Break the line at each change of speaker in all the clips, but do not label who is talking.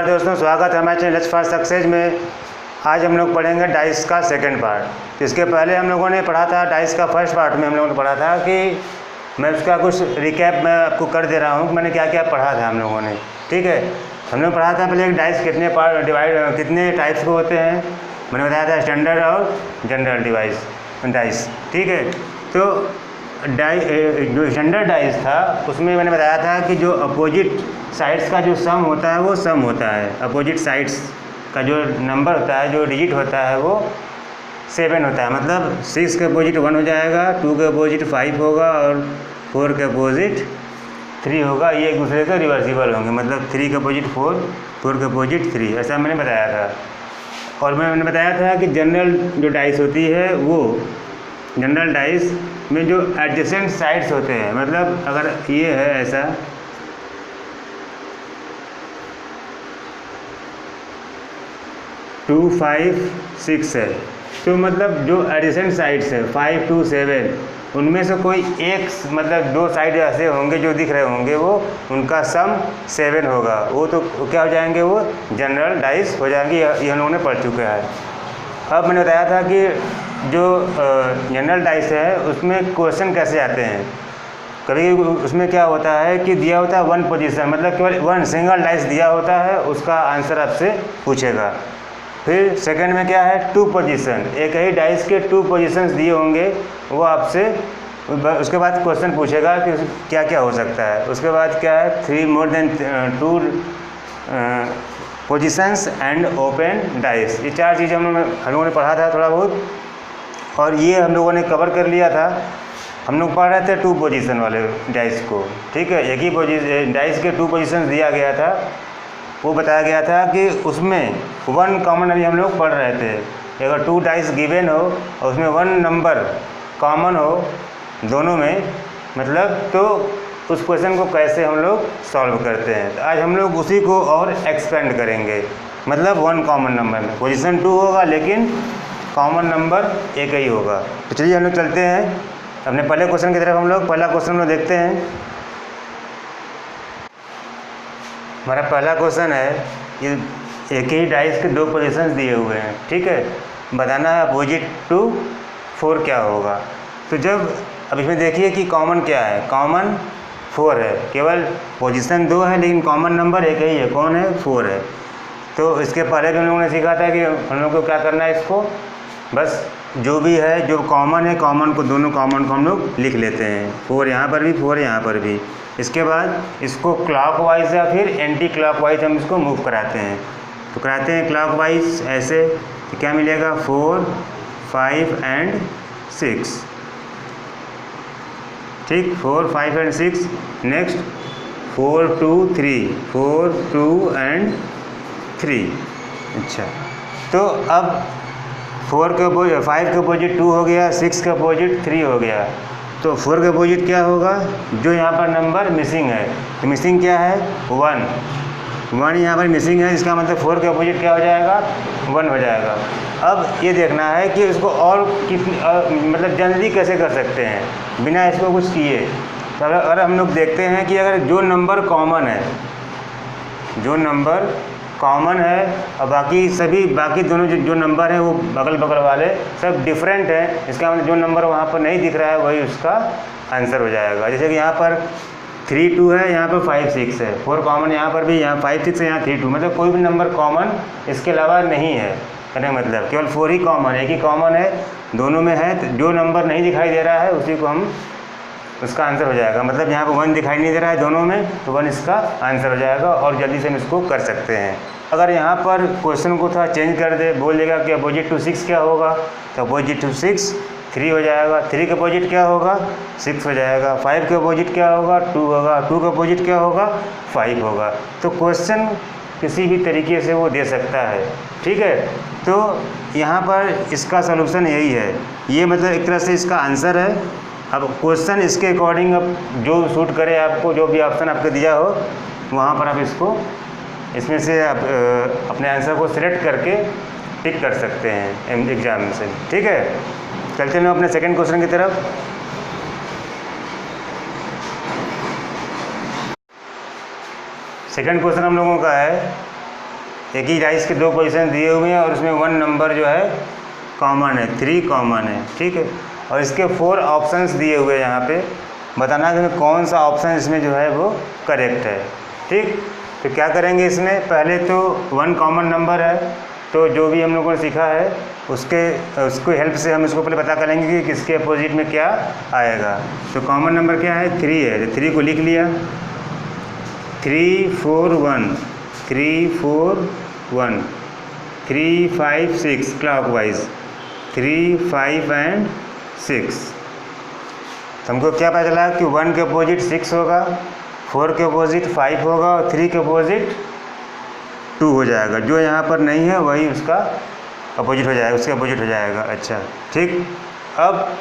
दोस्तों, स्वागत है हमारे चैनल लर्न फॉर सक्सेस में। आज हम लोग पढ़ेंगे डाइस का सेकंड पार्ट। तो इसके पहले हम लोगों ने पढ़ा था डाइस का फर्स्ट पार्ट में हम लोगों ने पढ़ा था कि मैं उसका कुछ रिकैप मैं आपको कर दे रहा हूँ कि मैंने क्या क्या पढ़ा था हम लोगों ने। ठीक है, हमने पढ़ा था पहले डाइस कितने पार्ट डिवाइड कितने टाइप्स के होते हैं। मैंने बताया था स्टैंडर्ड और जनरल डाइस। ठीक है, तो जो स्टैंडर्ड डाइस था उसमें मैंने बताया था कि जो अपोजिट साइड्स का जो सम होता है वो सम होता है। अपोजिट साइड्स का जो नंबर होता है, जो डिजिट होता है वो 7 होता है। मतलब 6 के अपोजिट 1 हो जाएगा, 2 के अपोजिट 5 होगा और 4 के अपोजिट 3 होगा। ये एक दूसरे से रिवर्सिबल होंगे, मतलब 3 के अपोजिट 4, 4 के अपोजिट 3, ऐसा मैंने बताया था। और मैंने बताया था कि जनरल जो डाइस होती है वो जनरल डाइस में जो एडजेसेंट साइड्स होते हैं, मतलब अगर ये है ऐसा 2, 5, 6 है, तो मतलब जो एडजेसेंट साइड्स है 5 to 7 उनमें से कोई एक मतलब 2 साइड ऐसे होंगे जो दिख रहे होंगे, वो उनका सम 7 होगा। वो तो क्या हो जाएंगे, वो जनरल डाइस हो जाएंगे। ये हम लोगों ने पढ़ चुके हैं। अब मैंने बताया था कि जो जनरल डाइस है उसमें क्वेश्चन कैसे आते हैं। कभी उसमें क्या होता है कि दिया होता है 1 पोजीशन, मतलब केवल 1 सिंगल डाइस दिया होता है, उसका आंसर आपसे पूछेगा। फिर सेकंड में क्या है 2 पोजीशन, एक ही डाइस के 2 पोजीशंस दिए होंगे, वो आपसे उसके बाद क्वेश्चन पूछेगा कि क्या क्या हो सकता है। उसके बाद क्या है 3 more than 2 positions and open dice. ये 4 चीज़ें हम लोगों ने पढ़ा था थोड़ा बहुत, और ये हम लोगों ने कवर कर लिया था। हम लोग पढ़ रहे थे 2 पोजीशन वाले डाइस को। ठीक है, एक ही डाइस के 2 पोजीशन दिया गया था, वो बताया गया था कि उसमें 1 कॉमन अभी हम लोग पढ़ रहे थे। अगर 2 डाइस गिवन हो और उसमें 1 नंबर कॉमन हो दोनों में, मतलब तो उस क्वेश्चन को कैसे हम लोग सॉल्व करते हैं। तो आज हम लोग उसी को और एक्सपेंड करेंगे। मतलब 1 कॉमन नंबर में पोजीशन 2 होगा लेकिन कॉमन नंबर एक ही होगा। तो चलिए हम लोग चलते हैं अपने पहले क्वेश्चन की तरफ। हम लोग पहला क्वेश्चन में देखते हैं। हमारा पहला क्वेश्चन है, ये एक ही डाइस के 2 पोजीशंस दिए हुए हैं। ठीक है, बताना है अपोजिट टू 4 क्या होगा। तो जब अब इसमें देखिए कि कॉमन क्या है, कॉमन 4 है। केवल पोजीशन 2 है लेकिन कॉमन नंबर एक ही है, कौन है 4 है। तो इसके पहले भी हम लोगों ने सीखा था कि हम लोग को क्या करना है, इसको बस जो भी है जो कॉमन है, कॉमन को दोनों कॉमन को हम लोग लिख लेते हैं। 4 यहाँ पर भी, 4 यहाँ पर भी। इसके बाद इसको क्लॉकवाइज या फिर एंटी क्लॉकवाइज हम इसको मूव कराते हैं। तो कराते हैं क्लॉकवाइज ऐसे, तो क्या मिलेगा 4, 5 एंड 6। ठीक, 4, 5 एंड 6। Next 4, 2, 3, 4, 2 and 3। अच्छा, तो अब 5 के अपोजिट 2 हो गया, 6 के अपोजिट 3 हो गया। तो 4 के अपोजिट क्या होगा, जो यहाँ पर नंबर मिसिंग है, तो मिसिंग क्या है 1 यहाँ पर मिसिंग है, इसका मतलब 4 के अपोजिट क्या हो जाएगा 1 हो जाएगा। अब ये देखना है कि इसको और कितनी मतलब जल्दी कैसे कर सकते हैं बिना इसको कुछ किए। तो अगर हम लोग देखते हैं कि अगर जो नंबर कॉमन है, जो नंबर कॉमन है और बाकी दोनों जो नंबर हैं वो बगल बगल वाले सब डिफरेंट हैं, इसका मतलब जो नंबर वहाँ पर नहीं दिख रहा है वही उसका आंसर हो जाएगा। जैसे कि यहाँ पर 3, 2 है, यहाँ पर 5, 6 है। 4 कॉमन यहाँ पर भी, यहाँ 5, 6 है, यहाँ 3, 2, मतलब कोई भी नंबर कॉमन इसके अलावा नहीं है। कहने मतलब केवल 4 ही कॉमन, एक ही कॉमन है दोनों में है। तो जो नंबर नहीं दिखाई दे रहा है उसी को हम उसका आंसर हो जाएगा। मतलब यहाँ पर 1 दिखाई नहीं दे रहा है दोनों में, तो 1 इसका आंसर हो जाएगा और जल्दी से हम इसको कर सकते हैं। अगर यहाँ पर क्वेश्चन को थोड़ा चेंज कर दे, बोल देगा कि अपोजिट टू 6 क्या होगा, तो अपोजिट टू 6 3 हो जाएगा। 3 के अपोजिट क्या होगा 6 हो जाएगा। 5 के अपोजिट क्या होगा 2 होगा। 2 के अपोजिट क्या होगा 5 होगा। तो क्वेश्चन किसी भी तरीके से वो दे सकता है। ठीक है, तो यहाँ पर इसका सलूशन यही है, ये मतलब एक तरह से इसका आंसर है। अब क्वेश्चन इसके अकॉर्डिंग अब जो सूट करे आपको, जो भी ऑप्शन आपको दिया हो वहाँ पर आप इसको इसमें से आप अपने आंसर को सिलेक्ट करके टिक कर सकते हैं एग्जाम में से। ठीक है, चलते हैं अपने सेकंड क्वेश्चन की तरफ। सेकंड क्वेश्चन हम लोगों का है एक ही डाइस के 2 पोजीशन दिए हुए हैं और उसमें 1 नंबर जो है कॉमन है, 3 कॉमन है, ठीक है। और इसके 4 ऑप्शंस दिए हुए हैं यहाँ पे, बताना है कि कौन सा ऑप्शन इसमें जो है वो करेक्ट है, ठीक। तो क्या करेंगे इसमें, पहले तो 1 कॉमन नंबर है, तो जो भी हम लोगों ने सीखा है उसको हेल्प से हम इसको पहले पता करेंगे कि किसके अपोजिट में क्या आएगा। तो कॉमन नंबर क्या है, 3 है, तो 3 को लिख लिया, 3 4 1 3 4 1 3 5 6 क्लॉकवाइज 3 5 एंड 6। तो हमको क्या पता चला कि 1 के अपोजिट 6 होगा, 4 के अपोजिट 5 होगा और 3 के अपोजिट 2 हो जाएगा। जो यहाँ पर नहीं है वही उसका अपोजिट हो जाएगा, उसके अपोजिट हो जाएगा। अच्छा, ठीक। अब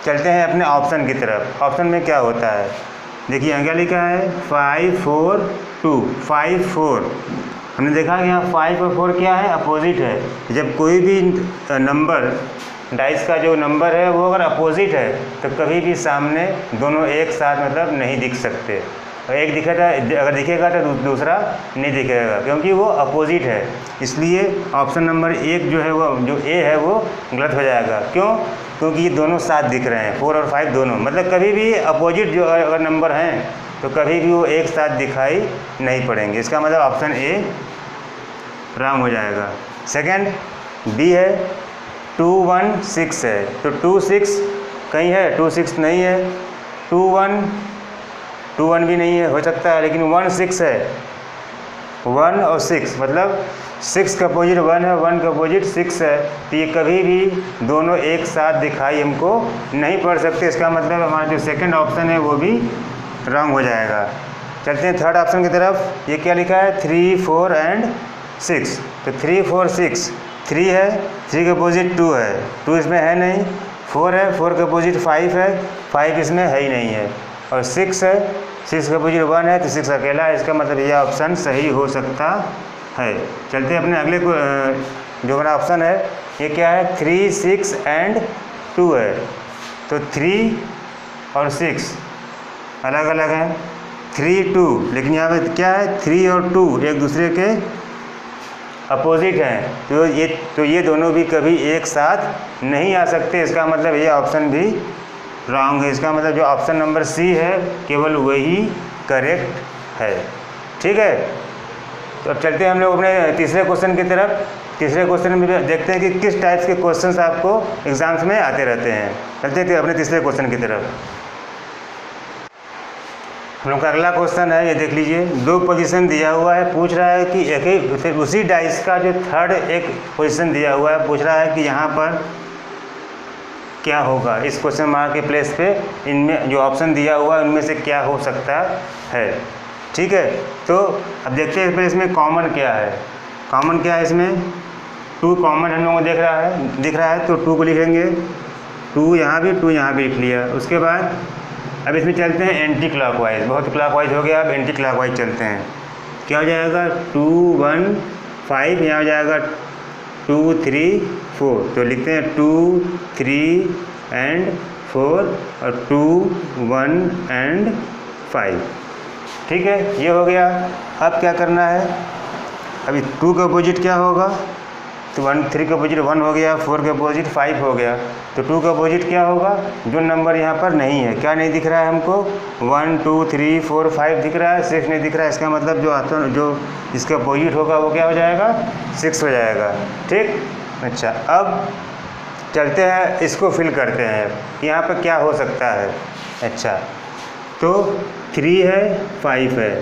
चलते हैं अपने ऑप्शन की तरफ। ऑप्शन में क्या होता है, देखिए यहाँ क्या लिखा है, 5 4 2 5 4। हमने देखा कि यहाँ 5 और 4 क्या है, अपोजिट है। जब कोई भी नंबर, डाइस का जो नंबर है वो अगर अपोजिट है तो कभी भी सामने दोनों एक साथ मतलब नहीं दिख सकते। और एक दिखेगा, अगर दिखेगा तो दूसरा नहीं दिखेगा, क्योंकि वो अपोजिट है। इसलिए ऑप्शन नंबर 1 जो है वो, जो ए है वो गलत हो जाएगा। क्यों, क्योंकि ये दोनों साथ दिख रहे हैं, 4 और 5 दोनों, मतलब कभी भी अपोजिट जो अगर नंबर हैं तो कभी भी वो एक साथ दिखाई नहीं पड़ेंगे। इसका मतलब ऑप्शन ए रॉन्ग हो जाएगा। सेकंड बी है, 2 1 6 है, तो 2 6 कहीं है, 2 6 नहीं है, 2 1 भी नहीं है, हो सकता है, लेकिन 1 6 है। 1 और 6 मतलब 6 का अपोजिट 1 है, 1 का अपोजिट 6 है, तो ये कभी भी दोनों एक साथ दिखाई हमको नहीं पड़ सकते। इसका मतलब हमारा जो सेकंड ऑप्शन है वो भी रॉन्ग हो जाएगा। चलते हैं थर्ड ऑप्शन की तरफ। ये क्या लिखा है, 3 4 एंड 6। तो 3 4 6, 3 है, 3 के अपोजिट 2 है, 2 इसमें है नहीं, 4 है, 4 के अपोजिट 5 है, 5 इसमें है ही नहीं है, और 6 है, 6 के अपोजिट 1 है, तो 6 अकेला है। इसका मतलब यह ऑप्शन सही हो सकता है। चलते हैं अपने अगले को, जो हमारा ऑप्शन है ये क्या है, 3 6 एंड 2 है। तो 3 और 6 अलग अलग हैं, 3 2, लेकिन यहाँ पे क्या है, 3 और 2 एक दूसरे के अपोजिट हैं, तो ये दोनों भी कभी एक साथ नहीं आ सकते। इसका मतलब ये ऑप्शन भी रॉन्ग है। इसका मतलब जो ऑप्शन नंबर सी है केवल वही करेक्ट है, ठीक है। तो अब चलते हैं हम लोग अपने तीसरे क्वेश्चन की तरफ। तीसरे क्वेश्चन में देखते हैं कि किस टाइप्स के क्वेश्चंस आपको एग्जाम्स में आते रहते हैं। चलते हैं अपने तीसरे क्वेश्चन की तरफ। हम लोग का अगला क्वेश्चन है, ये देख लीजिए, 2 पोजीशन दिया हुआ है, पूछ रहा है कि एक ही उसी डाइस का जो थर्ड एक पोजीशन दिया हुआ है, पूछ रहा है कि यहाँ पर क्या होगा। इस क्वेश्चन मार्क के प्लेस पे इनमें जो ऑप्शन दिया हुआ है उनमें से क्या हो सकता है, ठीक है। तो अब देखते हैं इसमें कॉमन क्या है। कॉमन क्या है इसमें, 2 कॉमन हम लोगों को दिख रहा है, तो 2 को लिखेंगे, 2 यहाँ भी, 2 यहाँ भी लिख लिया। उसके बाद अब इसमें चलते हैं एंटी क्लॉकवाइज, बहुत क्लॉकवाइज हो गया, अब एंटी क्लॉकवाइज चलते हैं। क्या हो जाएगा, 2 1 5, यहाँ हो जाएगा 2 3 4, तो लिखते हैं 2 3 एंड 4 और 2 1 एंड 5, ठीक है, ये हो गया। अब क्या करना है, अभी 2 का अपोजिट क्या होगा, तो 3 का अपोजिट 1 हो गया, 4 का अपोजिट 5 हो गया, तो 2 का अपोजिट क्या होगा, जो नंबर यहाँ पर नहीं है, क्या नहीं दिख रहा है हमको, 1 2 3 4 5 दिख रहा है, 6 नहीं दिख रहा है। इसका मतलब जो इसका अपोजिट होगा वो क्या हो जाएगा, 6 हो जाएगा, ठीक। अच्छा, अब चलते हैं इसको फिल करते हैं, यहाँ पर क्या हो सकता है। अच्छा, तो 3 है 5 है,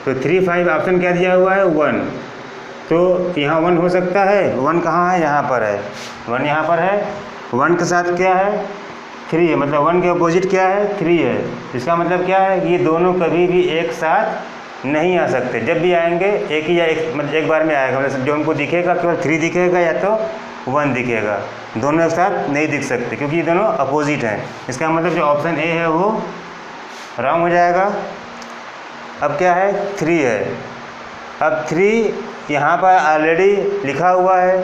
तो 3 5 ऑप्शन क्या दिया हुआ है, 1, तो यहाँ 1 हो सकता है। 1 कहाँ है, यहाँ पर है, 1 यहाँ पर है, 1 के साथ क्या है, 3 है, मतलब 1 के अपोजिट क्या है, 3 है। इसका मतलब क्या है कि ये दोनों कभी भी एक साथ नहीं आ सकते। जब भी आएंगे एक ही या मतलब एक बार में आएगा, मतलब जो हमको दिखेगा केवल 3 दिखेगा या तो 1 दिखेगा, दोनों एक साथ नहीं दिख सकते क्योंकि ये दोनों अपोजिट हैं। इसका मतलब जो ऑप्शन ए है वो रॉन्ग हो जाएगा। अब क्या है, 3 है, अब 3 यहाँ पर ऑलरेडी लिखा हुआ है,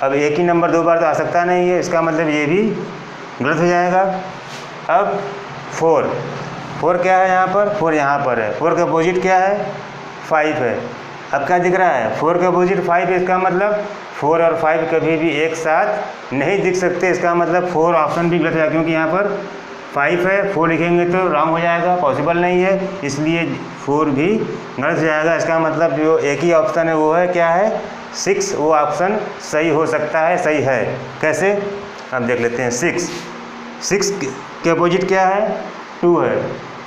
अब एक ही नंबर 2 बार तो आ सकता नहीं है, इसका मतलब ये भी गलत हो जाएगा। अब 4 क्या है यहाँ पर, 4 यहाँ पर है, 4 का अपोजिट क्या है, 5 है, अब क्या दिख रहा है, 4 का अपोजिट 5, इसका मतलब 4 और 5 कभी भी एक साथ नहीं दिख सकते। इसका मतलब 4 ऑप्शन भी गलत है, क्योंकि यहाँ पर 5 है, 4 लिखेंगे तो रॉन्ग हो जाएगा, पॉसिबल नहीं है, इसलिए 4 भी गलत हो जाएगा। इसका मतलब जो एक ही ऑप्शन है वो है क्या है, 6, वो ऑप्शन सही हो सकता है, सही है। कैसे, अब देख लेते हैं। 6 के अपोजिट क्या है, 2 है,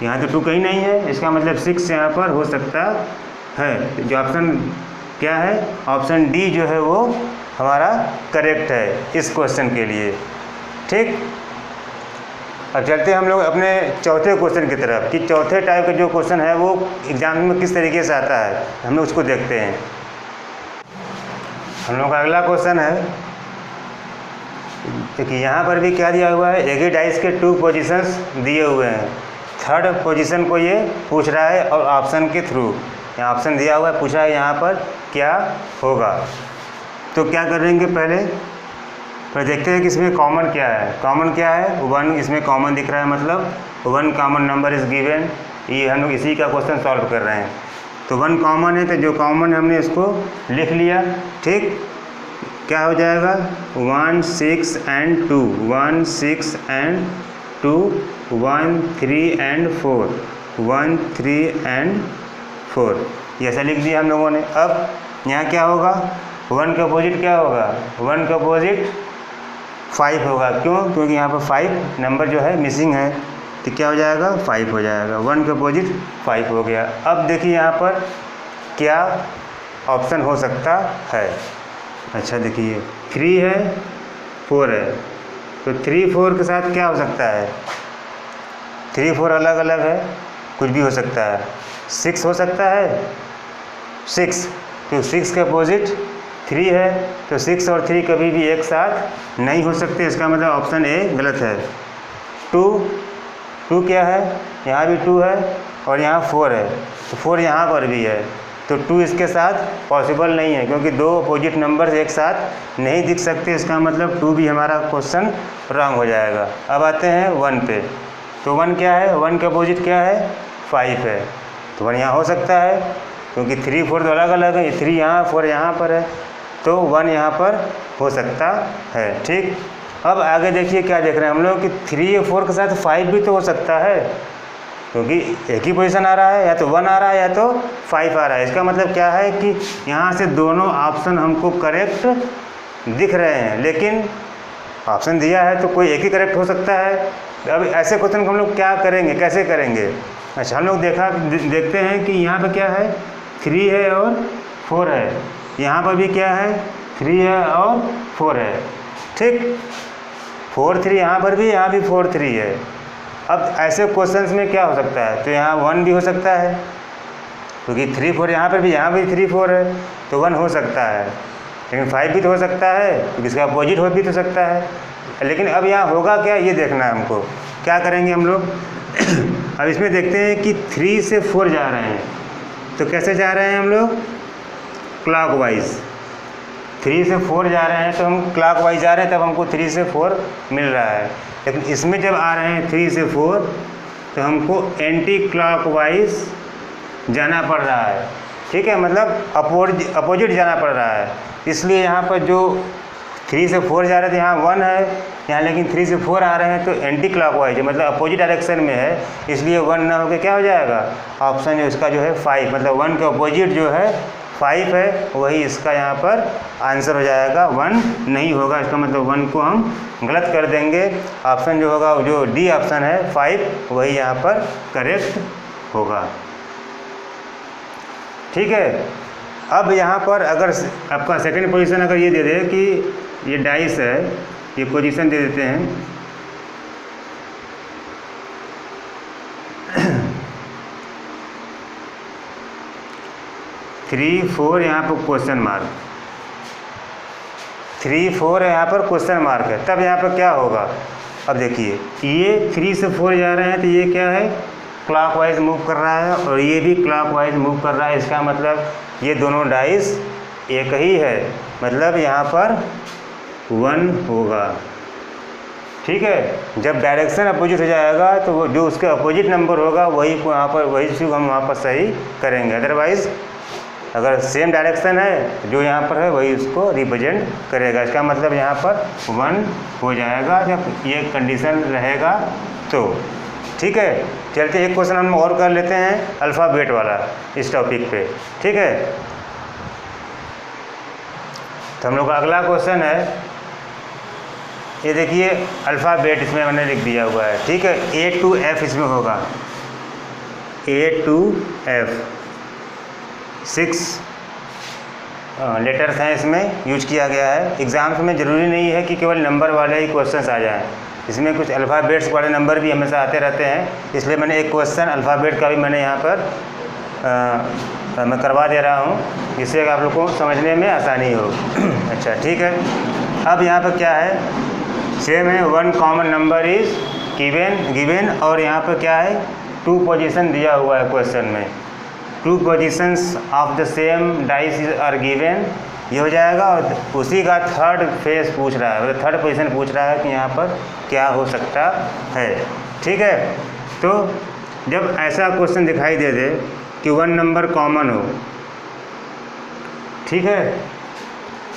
यहाँ तो 2 कहीं नहीं है, इसका मतलब 6 यहाँ पर हो सकता है। जो ऑप्शन क्या है, ऑप्शन डी जो है वो हमारा करेक्ट है इस क्वेश्चन के लिए। ठीक, अब चलते हैं हम लोग अपने चौथे क्वेश्चन की तरफ कि चौथे टाइप का जो क्वेश्चन है वो एग्जाम में किस तरीके से आता है, हम लोग उसको देखते हैं। हम लोग का अगला क्वेश्चन है, देखिए यहाँ पर भी क्या दिया हुआ है, एक ही डाइस के 2 पोजीशंस दिए हुए हैं। थर्ड पोजीशन को ये पूछ रहा है और ऑप्शन के थ्रू, यहाँ ऑप्शन दिया हुआ है, पूछा है यहाँ पर क्या होगा। तो क्या करेंगे, पहले देखते हैं कि इसमें कॉमन क्या है। कॉमन क्या है, 1 इसमें कॉमन दिख रहा है, मतलब 1 कॉमन नंबर इज़ गिवन। ये हम लोग इसी का क्वेश्चन सॉल्व कर रहे हैं। तो 1 कॉमन है, तो जो कॉमन है हमने इसको लिख लिया। ठीक, क्या हो जाएगा, 1 6 and 2, 1 6 and 2, 1 3 and 4, 1 3 and 4, ये ऐसा लिख दिया हम लोगों ने। अब यहाँ क्या होगा, 1 का अपोजिट क्या होगा, 1 का अपोजिट 5 होगा। क्यों, क्योंकि यहाँ पर 5 नंबर जो है मिसिंग है, तो क्या हो जाएगा, 5 हो जाएगा। 1 का अपोजिट 5 हो गया। अब देखिए यहाँ पर क्या ऑप्शन हो सकता है। अच्छा देखिए, 3 है, 4 है, तो 3 4 के साथ क्या हो सकता है, 3 4 अलग अलग है, कुछ भी हो सकता है। 6 हो सकता है, 6, तो 6 के अपोजिट 3 है, तो 6 और 3 कभी भी एक साथ नहीं हो सकते, इसका मतलब ऑप्शन ए गलत है। 2 क्या है, यहाँ भी 2 है और यहाँ 4 है, तो 4 यहाँ पर भी है, तो 2 इसके साथ पॉसिबल नहीं है, क्योंकि 2 अपोजिट नंबर्स एक साथ नहीं दिख सकते, इसका मतलब 2 भी हमारा क्वेश्चन रॉन्ग हो जाएगा। अब आते हैं 1 पे। तो 1 क्या है, 1 का अपोजिट क्या है, 5 है, तो 1 यहाँ हो सकता है, क्योंकि 3 4 तो अलग अलग है, 3 यहाँ 4 यहाँ पर है, तो 1 यहाँ पर हो सकता है। ठीक, अब आगे देखिए क्या देख रहे हैं हम लोग कि 3 और 4 के साथ 5 भी तो हो सकता है, क्योंकि एक ही पोजीशन आ रहा है, या तो 1 आ रहा है या तो 5 आ रहा है। इसका मतलब क्या है कि यहाँ से दोनों ऑप्शन हमको करेक्ट दिख रहे हैं, लेकिन ऑप्शन दिया है तो कोई एक ही करेक्ट हो सकता है। अब ऐसे क्वेश्चन को हम लोग क्या करेंगे, कैसे करेंगे। अच्छा, हम लोग देखते हैं कि यहाँ पर क्या है, 3 है और 4 है, यहाँ पर भी क्या है, 3 है और 4 है। ठीक, 4 3 यहाँ पर भी, यहाँ भी 4 3 है। अब ऐसे क्वेश्चंस में क्या हो सकता है, तो यहाँ 1 भी हो सकता है, क्योंकि 3 4 यहाँ पर भी, यहाँ भी 3 4 है, तो 1 हो सकता है। लेकिन 5 भी तो हो सकता है, क्योंकि इसका अपोजिट हो भी तो सकता है। लेकिन अब यहाँ होगा क्या, ये देखना है हमको। क्या करेंगे हम लोग अब इसमें देखते हैं कि 3 से 4 जा रहे हैं, तो कैसे जा रहे हैं हम लोग, क्लॉकवाइज। 3 से 4 जा रहे हैं तो हम क्लॉकवाइज जा रहे हैं, तब हमको 3 से 4 मिल रहा है। लेकिन इसमें जब आ रहे हैं 3 से 4, तो हमको एंटी क्लॉकवाइज जाना पड़ रहा है। ठीक है, मतलब अपोजिट जाना पड़ रहा है। इसलिए यहाँ पर जो 3 से 4 जा रहे थे, यहाँ 1 है, यहाँ लेकिन 3 से 4 आ रहे हैं, तो एंटी क्लॉकवाइज है, मतलब अपोजिट डायरेक्शन में है, इसलिए 1 ना होकर क्या हो जाएगा, ऑप्शन है उसका जो है 5, मतलब 1 के अपोजिट जो है 5 है, वही इसका यहाँ पर आंसर हो जाएगा। 1 नहीं होगा, इसका मतलब 1 को हम गलत कर देंगे। ऑप्शन जो होगा, जो डी ऑप्शन है 5, वही यहाँ पर करेक्ट होगा। ठीक है, अब यहाँ पर अगर आपका सेकंड पोजीशन अगर ये दे दे कि ये डाइस है, ये पोजीशन दे देते हैं, थ्री 4 यहाँ पर क्वेश्चन मार्क, 3 4 है यहाँ पर क्वेश्चन मार्क है, तब यहाँ पर क्या होगा। अब देखिए, ये 3 से 4 जा रहे हैं, तो ये क्या है, क्लॉकवाइज मूव कर रहा है, और ये भी क्लॉकवाइज मूव कर रहा है। इसका मतलब ये दोनों डाइस एक ही है, मतलब यहाँ पर 1 होगा। ठीक है, जब डायरेक्शन अपोजिट हो जाएगा तो वो जो उसके अपोजिट नंबर होगा वही को यहाँ पर, वही चीज़ हम वहाँ पर सही करेंगे, अदरवाइज़ अगर सेम डायरेक्शन है जो यहाँ पर है वही उसको रिप्रेजेंट करेगा। इसका मतलब यहाँ पर 1 हो जाएगा जब ये कंडीशन रहेगा तो। ठीक है, चलते एक क्वेश्चन हम और कर लेते हैं अल्फ़ाबेट वाला इस टॉपिक पे। ठीक है, तो हम लोग का अगला क्वेश्चन है, ये देखिए अल्फ़ाबेट इसमें मैंने लिख दिया हुआ है। ठीक है, A to F इसमें होगा, A to F 6 लेटर्स हैं इसमें यूज किया गया है। एग्ज़ाम्स में ज़रूरी नहीं है कि केवल नंबर वाले ही क्वेश्चंस आ जाएं, इसमें कुछ अल्फ़ाबेट्स वाले नंबर भी हमेशा आते रहते हैं। इसलिए मैंने एक क्वेश्चन अल्फ़ाबेट का भी मैंने यहाँ पर मैं करवा दे रहा हूँ, जिससे आप लोग को समझने में आसानी हो। अच्छा ठीक है, अब यहाँ पर क्या है, सेम है 1 कॉमन नंबर इज़ गिवन और यहाँ पर क्या है 2 पोजीशन दिया हुआ है क्वेश्चन में। 2 positions of the same dice are given, ये हो जाएगा। और उसी का थर्ड फेस पूछ रहा है, मतलब थर्ड पोजीशन पूछ रहा है कि यहाँ पर क्या हो सकता है। ठीक है, तो जब ऐसा क्वेश्चन दिखाई दे दे कि 1 नंबर कॉमन हो, ठीक है,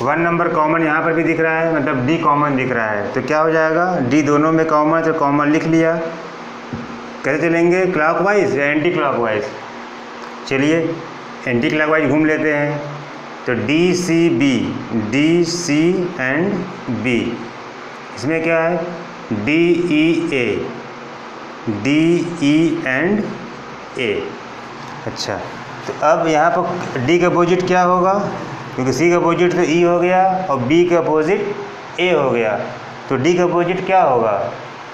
1 नंबर कॉमन यहाँ पर भी दिख रहा है, मतलब D कॉमन दिख रहा है, तो क्या हो जाएगा, D दोनों में कॉमन, तो कॉमन लिख लिया। कैसे चलेंगे, क्लॉकवाइज या एंटी क्लॉकवाइज? चलिए एंटी क्लॉकवाइज घूम लेते हैं। तो D C एंड B, इसमें क्या है D E एंड A। अच्छा, तो अब यहाँ पर D का अपोजिट क्या होगा, क्योंकि C का अपोजिट तो E हो गया और B का अपोजिट A हो गया, तो D का अपोजिट क्या होगा,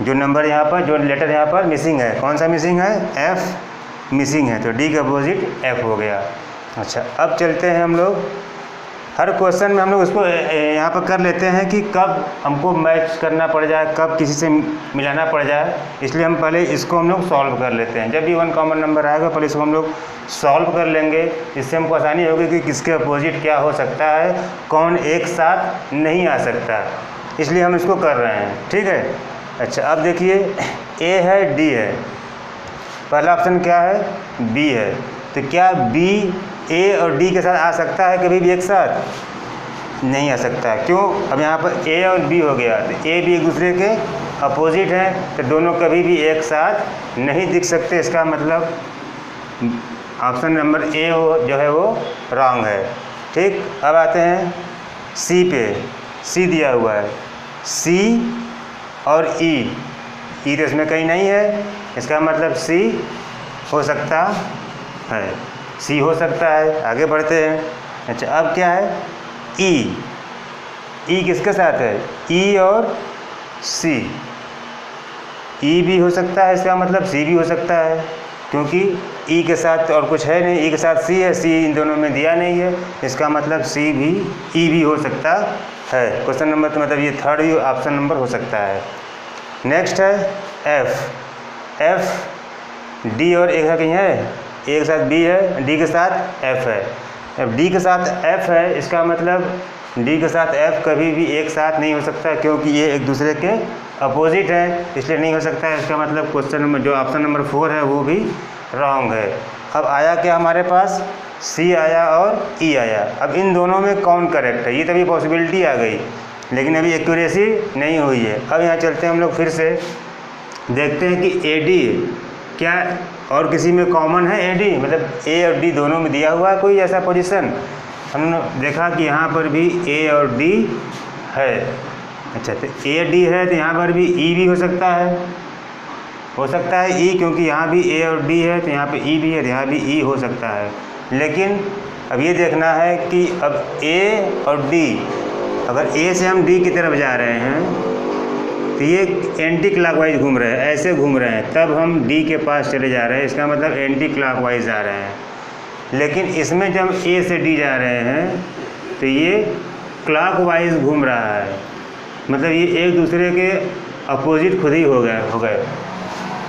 जो नंबर यहाँ पर, जो लेटर यहाँ पर मिसिंग है, कौन सा मिसिंग है, F मिसिंग है, तो D का अपोजिट F हो गया। अच्छा, अब चलते हैं हम लोग, हर क्वेश्चन में हम लोग उसको यहाँ पर कर लेते हैं कि कब हमको मैच करना पड़ जाए, कब किसी से मिलाना पड़ जाए, इसलिए हम पहले इसको हम लोग सॉल्व कर लेते हैं। जब भी 1 कॉमन नंबर आएगा पहले इसको हम लोग सॉल्व कर लेंगे, इससे हमको आसानी होगी कि किसके अपोजिट क्या हो सकता है, कौन एक साथ नहीं आ सकता, इसलिए हम इसको कर रहे हैं। ठीक है, अच्छा अब देखिए A है D है, पहला ऑप्शन क्या है, B है, तो क्या B A और D के साथ आ सकता है कभी भी एक साथ? नहीं आ सकता। क्यों? अब यहाँ पर A और B हो गया, तो A भी एक दूसरे के अपोजिट हैं, तो दोनों कभी भी एक साथ नहीं दिख सकते। इसका मतलब ऑप्शन नंबर A जो है वो रॉन्ग है। ठीक, अब आते हैं C पे, C दिया हुआ है, C और E तो इसमें कहीं नहीं है, इसका मतलब C हो सकता है, C हो सकता है। आगे बढ़ते हैं। अच्छा, अब क्या है, E किसके साथ है, E और C, E भी हो सकता है, इसका मतलब C भी हो सकता है, क्योंकि E के साथ और कुछ है नहीं, E के साथ C है, C इन दोनों में दिया नहीं है, इसका मतलब E भी हो सकता है। क्वेश्चन नंबर तो मतलब ये थर्ड ही ऑप्शन नंबर हो सकता है। नेक्स्ट है F D और एक कहीं है, A के साथ B है, D के साथ F है। अब D के साथ F है, इसका मतलब D के साथ F कभी भी एक साथ नहीं हो सकता, क्योंकि ये एक दूसरे के अपोजिट है, इसलिए नहीं हो सकता है। इसका मतलब क्वेश्चन नंबर जो ऑप्शन नंबर 4 है वो भी रॉन्ग है। अब आया क्या हमारे पास, C आया और E आया। अब इन दोनों में कौन करेक्ट है, ये तभी पॉसिबिलिटी आ गई, लेकिन अभी एक्यूरेसी नहीं हुई है। अब यहाँ चलते हैं हम लोग, फिर से देखते हैं कि AD क्या और किसी में कॉमन है, AD मतलब A और D दोनों में दिया हुआ है कोई ऐसा पोजीशन। हमने देखा कि यहाँ पर भी A और D है। अच्छा, तो A D है, तो यहाँ पर भी E भी हो सकता है, E, क्योंकि यहाँ भी A और D है, तो यहाँ पे E भी है, तो यहाँ भी E हो सकता है। लेकिन अब ये देखना है कि अब A और D, अगर A से हम D की तरफ जा रहे हैं तो ये एंटी क्लॉकवाइज घूम रहे हैं, ऐसे घूम रहे हैं, तब हम D के पास चले जा रहे हैं, इसका मतलब एंटी क्लॉकवाइज जा रहे हैं। लेकिन इसमें जब A से D जा रहे हैं तो ये क्लॉकवाइज घूम रहा है, मतलब ये एक दूसरे के अपोजिट खुद ही हो गए।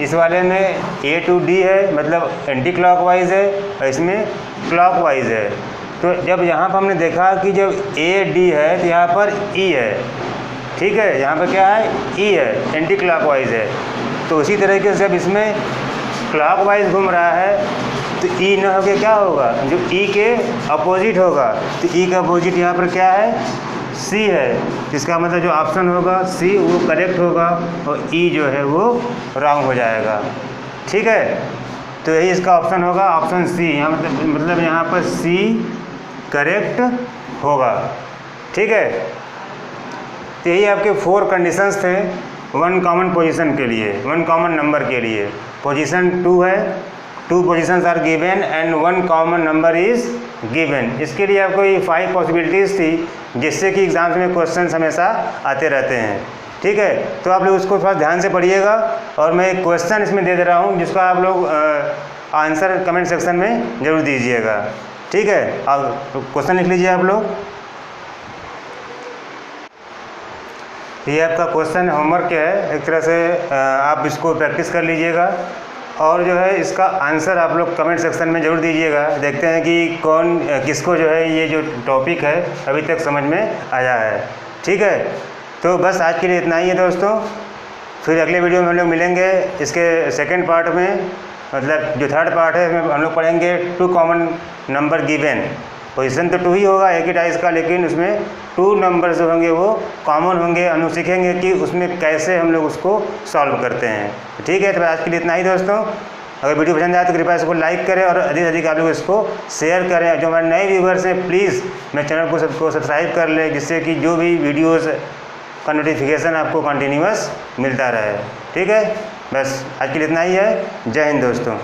इस वाले में A to D है, मतलब एंटी क्लॉकवाइज है, और इसमें क्लॉकवाइज है। तो जब यहाँ पर हमने देखा कि जब A D है तो यहाँ पर E है, ठीक है, यहाँ पर क्या है, E है, एंटी क्लॉकवाइज है। तो उसी तरीके से जब इसमें क्लॉकवाइज घूम रहा है तो ई न होके क्या होगा, जो ई के अपोजिट होगा, तो ई का अपोजिट यहाँ पर क्या है, सी है। इसका मतलब जो ऑप्शन होगा सी वो करेक्ट होगा और ई जो है वो रॉन्ग हो जाएगा। ठीक है, तो यही इसका ऑप्शन होगा, ऑप्शन सी। यहाँ मतलब यहाँ पर सी करेक्ट होगा। ठीक है, तो यही आपके 4 कंडीशंस थे वन कॉमन पोजीशन के लिए, वन कॉमन नंबर के लिए। पोजीशन 2 है, 2 positions are given and 1 common number is given. इसके लिए आपको ये 5 पॉसिबिलिटीज़ थी, जिससे कि एग्जाम्स में क्वेश्चंस हमेशा आते रहते हैं। ठीक है, तो आप लोग उसको थोड़ा ध्यान से पढ़िएगा और मैं एक क्वेश्चन इसमें दे रहा हूँ, जिसका आप लोग आंसर कमेंट सेक्शन में ज़रूर दीजिएगा। ठीक है, अब क्वेश्चन लिख लीजिए आप लोग। ये आपका क्वेश्चन होमवर्क है, एक तरह से आप इसको प्रैक्टिस कर लीजिएगा और जो है इसका आंसर आप लोग कमेंट सेक्शन में ज़रूर दीजिएगा। देखते हैं कि कौन किसको जो है ये जो टॉपिक है अभी तक समझ में आया है। ठीक है, तो बस आज के लिए इतना ही है दोस्तों। फिर अगले वीडियो में हम लोग मिलेंगे इसके सेकंड पार्ट में, मतलब जो थर्ड पार्ट है इसमें हम लोग पढ़ेंगे 2 कॉमन नंबर गिवन। पोजीशन तो 2 ही होगा एक ही टाइप का, लेकिन उसमें 2 नंबर जो होंगे वो कॉमन होंगे। हम लोग सीखेंगे कि उसमें कैसे हम लोग उसको सॉल्व करते हैं। ठीक है, तो आज के लिए इतना ही दोस्तों। अगर वीडियो पसंद आए तो कृपया इसको लाइक करें और अधिक से अधिक आप लोग इसको शेयर करें। जो हमारे नए व्यूवर्स हैं प्लीज़ मेरे चैनल को सबको सब्सक्राइब कर लें, जिससे कि जो भी वीडियोज़ का नोटिफिकेशन आपको कंटिन्यूअस मिलता रहे। ठीक है, बस आज के लिए इतना ही है। जय हिंद दोस्तों।